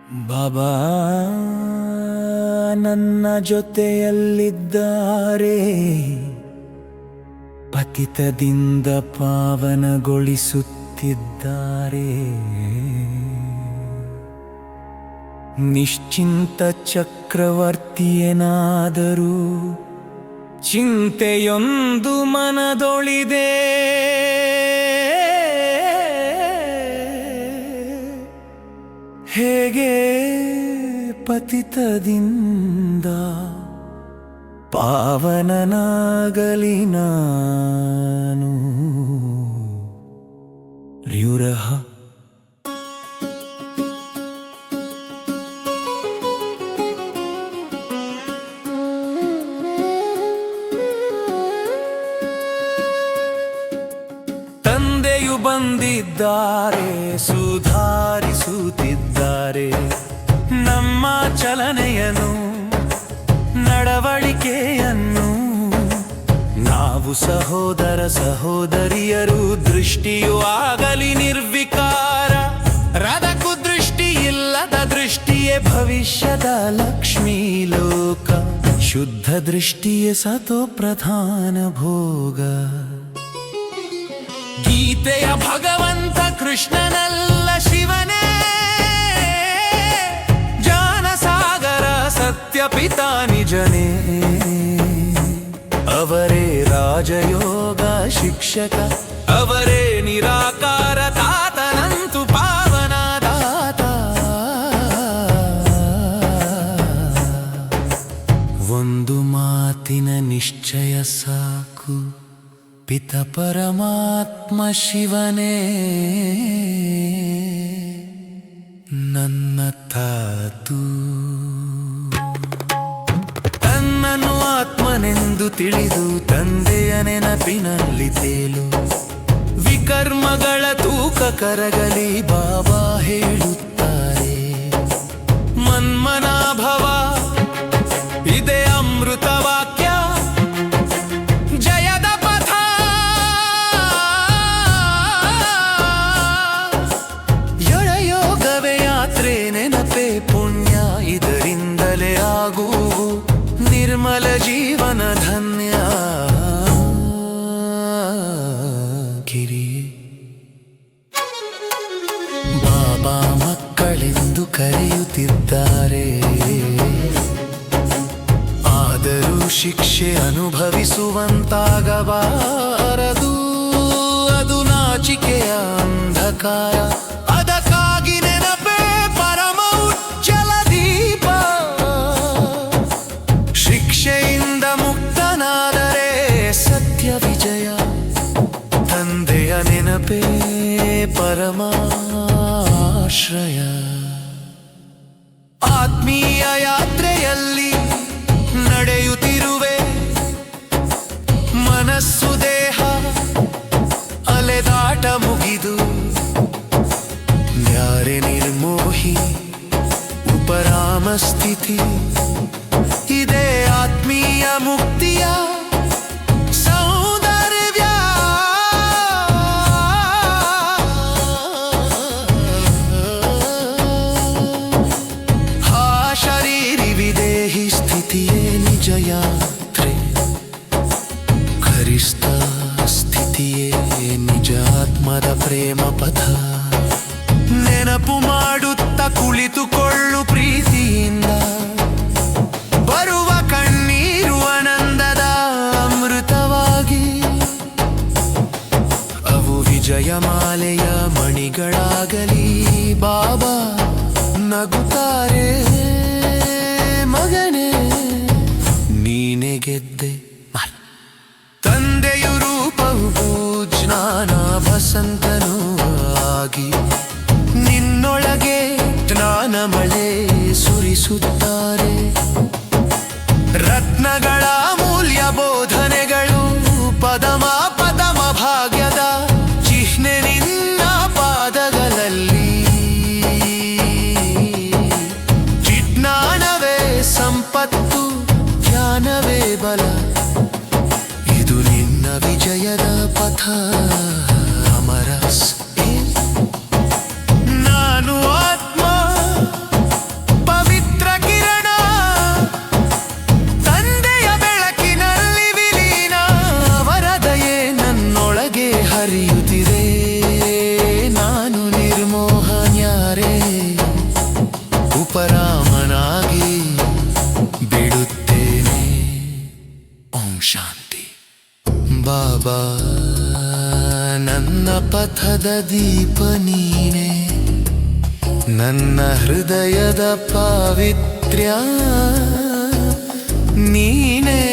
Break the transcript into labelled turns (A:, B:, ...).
A: ಬಾಬಾ ನನ್ನ ಜೊತೆಯಲ್ಲಿದ್ದಾರೆ, ಪತಿತದಿಂದ ಪಾವನಗೊಳಿಸುತ್ತಿದ್ದಾರೆ. ನಿಶ್ಚಿಂತ ಚಕ್ರವರ್ತಿಯೇನಾದರೂ ಚಿಂತೆಯೊಂದು ಮನದೊಳಿದೆ. ಹೇಗೆ ಪತಿತದಿಂದ ಪಾವನನಾಗಲಿ ನಾನು. ರ್ಯುರಹ ತಂದೆಯು ಬಂದಿದ್ದಾರೆ, ಸುಧಾರಿಸುತ್ತಿದ್ದಾರೆ ನಮ್ಮ ಚಲನೆಯನ್ನು, ನಡವಳಿಕೆಯನ್ನು. ನಾವು ಸಹೋದರ ಸಹೋದರಿಯರು, ದೃಷ್ಟಿಯು ಆಗಲಿ ನಿರ್ವಿಕಾರ. ರದಕು ದೃಷ್ಟಿ ಇಲ್ಲದ ದೃಷ್ಟಿಯೇ ಭವಿಷ್ಯದ ಲಕ್ಷ್ಮೀ ಲೋಕ. ಶುದ್ಧ ದೃಷ್ಟಿಯೇ ಸತೋ ಪ್ರಧಾನ ಭೋಗ. ಗೀತೆಯ ಭಗವಂತ ಕೃಷ್ಣನಲ್ಲ ಶಿವನೇ, ಜಾನಸಾಗರ ಸತ್ಯಪಿತ ನಿಜನೇ. ಅವರೇ ರಾಜಯೋಗ ಶಿಕ್ಷಕ, ಅವರೇ ನಿರಾಕಾರ ತಾತನಂತು ಪಾವನದಾತ. ಒಂದು ಮಾತಿನ ನಿಶ್ಚಯ ಸಾಕು, ಪಿತ ಪರಮಾತ್ಮ ಶಿವನೇ ನನ್ನ ತಾತು. ತನ್ನನ್ನು ಆತ್ಮನೆಂದು ತಿಳಿದು ತಂದೆಯ ನೆನಪಿನಲ್ಲಿ ತೇಲು. ವಿಕರ್ಮಗಳ ತೂಕ ಕರಗಲಿ ಬಾಬಾ ಹೇಳುತ್ತಾರೆ. ಮನ್ಮನಾಭವ ಇದೇ ಅಮೃತ ವಾಕ್ಯ. ಜಯದ ಪಥ ಯೊಳಯೋಗವೇ ಯಾತ್ರೆ, ನೆನಪೇ ಪುಣ್ಯ. ಇದರಿಂದಲೇ ಆಗುವು ನಿರ್ಮಲ ಜೀವನ ಧನ್ಯ. ಕಿರಿಯೇ ಬಾಬಾ ಮಕ್ಕಳೆಂದು ಕರೆಯುತ್ತಿದ್ದಾರೆ, ಆದರೂ ಶಿಕ್ಷೆ ಅನುಭವಿಸುವಂತಾಗಬಾರದು. ಅದು ನಾಚಿಕೆಯ ಅಂಧಕಾರ. ಅದಕ್ಕಾಗಿ ನೆನಪೇ ಪರಮ ಉಜ್ಜಲ ದೀಪ. ಶಿಕ್ಷೆಯಿಂದ ಮುಕ್ತನಾದರೆ ಸತ್ಯ ವಿಜಯ. ತಂದೆಯ ನೆನಪೇ ಪರಮಾಶ್ರಯ. ಆತ್ಮೀಯ ಯಾತ್ರೆಯಲ್ಲಿ ನಡೆಯುತ್ತಿರುವೆ, ಮನಸ್ಸು ದೇಹ ಅಲೆದಾಟ ಮುಗಿದು. ನ್ಯಾರೆ ನಿರ್ಮೋಹಿ ಉಪರಾಮ ಸ್ಥಿತಿ, ಇದೇ ಆತ್ಮೀಯ ಮುಕ್ತಿಯ ಸೌಂದರ್ಯ. ಹಾ ಶರೀರಿ ವಿದೇಹಿ ಸ್ಥಿತಿಯೇ ನಿಜ ಯಾತ್ರೆ. ಖರಿಸ್ತ ಸ್ಥಿತಿಯೇ ನಿಜ ಆತ್ಮದ ಪ್ರೇಮ ಪಥ. ನೆನಪು ಮಾಡುತ್ತ ಕುಳಿತುಕೊಳ್ಳು ಪ್ರೀತಿಯಿಂದ. ಬರುವ ಕಣ್ಣೀರು ಆನಂದದ ಅಮೃತವಾಗಿ. ಅವು ವಿಜಯಮಾಲೆಯ ಮಣಿಗಳಾಗಲಿ. ಬಾಬಾ ನಗುತ್ತಾರೆ, ಮಗನೇ ನೀನೆ ಗೆದ್ದೆ. ತಂದೆಯು ರೂಪವು ಜ್ಞಾನ ವಸಂತನೂ ಆಗಿ, ನಿನ್ನೊಳಗೆ ಜ್ಞಾನ ಮಳೆ ಸುರಿಸುತ್ತಾರೆ. ರತ್ನಗಳ ಮೂಲ್ಯ ಬೋಧನೆಗಳು, ಪದಮ ಪದಮ ಭಾಗ್ಯದ ಚಿಹ್ನೆ ನಿನ್ನ ಪಾದಗಳಲ್ಲಿ. ವಿಜ್ಞಾನವೇ ಸಂಪತ್ತು, ಜ್ಞಾನವೇ ಬಲ. ಇದು ನಿನ್ನ ವಿಜಯದ ಪಥ ಅಮರ. ನಾನು ಆತ್ಮ ಬೆಳೆಯುತ್ತಿದೆ ನಾನು ನಿರ್ಮೋಹನ್ಯಾರೇ ಉಪರಾಮನಾಗಿ ಬಿಡುತ್ತೇನೆ. ಓಂ ಶಾಂತಿ. ಬಾಬಾ ನನ್ನ ಪಥದ ದೀಪ ನೀನೆ, ನನ್ನ ಹೃದಯದ ಪಾವಿತ್ರ್ಯ ನೀನೆ.